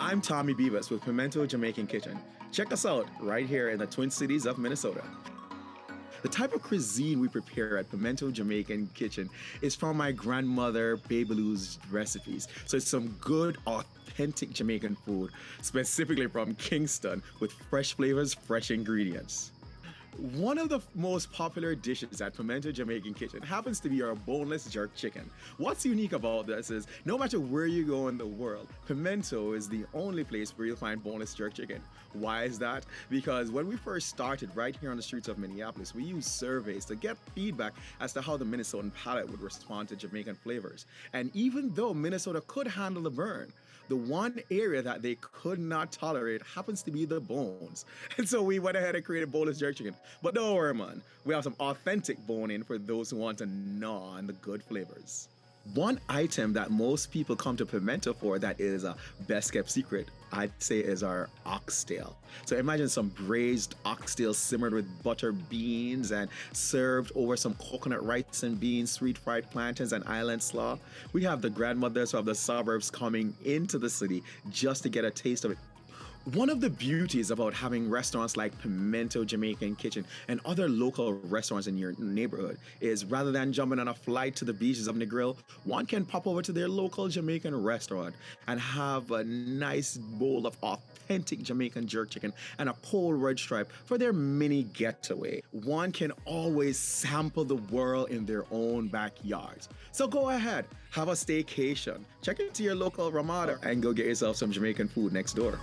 I'm Tomme Beevas with Pimento Jamaican Kitchen. Check us out right here in the Twin Cities of Minnesota. The type of cuisine we prepare at Pimento Jamaican Kitchen is from my grandmother Baby Lou's recipes. So it's some good, authentic Jamaican food, specifically from Kingston, with fresh flavors, fresh ingredients. One of the most popular dishes at Pimento Jamaican Kitchen happens to be our boneless jerk chicken. What's unique about this is no matter where you go in the world, Pimento is the only place where you'll find boneless jerk chicken. Why is that? Because when we first started right here on the streets of Minneapolis, we used surveys to get feedback as to how the Minnesotan palate would respond to Jamaican flavors. And even though Minnesota could handle the burn, the one area that they could not tolerate happens to be the bones. And so we went ahead and created boneless jerk chicken. But don't worry, man. We have some authentic bone-in for those who want to gnaw on the good flavors. One item that most people come to Pimento for that is a best kept secret, I'd say, is our oxtail. So imagine some braised oxtail simmered with butter beans and served over some coconut rice and beans, sweet fried plantains, and island slaw. We have the grandmothers of the suburbs coming into the city just to get a taste of it. One of the beauties about having restaurants like Pimento Jamaican Kitchen and other local restaurants in your neighborhood is rather than jumping on a flight to the beaches of Negril, one can pop over to their local Jamaican restaurant and have a nice bowl of authentic Jamaican jerk chicken and a cold red stripe for their mini getaway. One can always sample the world in their own backyards. So go ahead, have a staycation, check into your local Ramada and go get yourself some Jamaican food next door.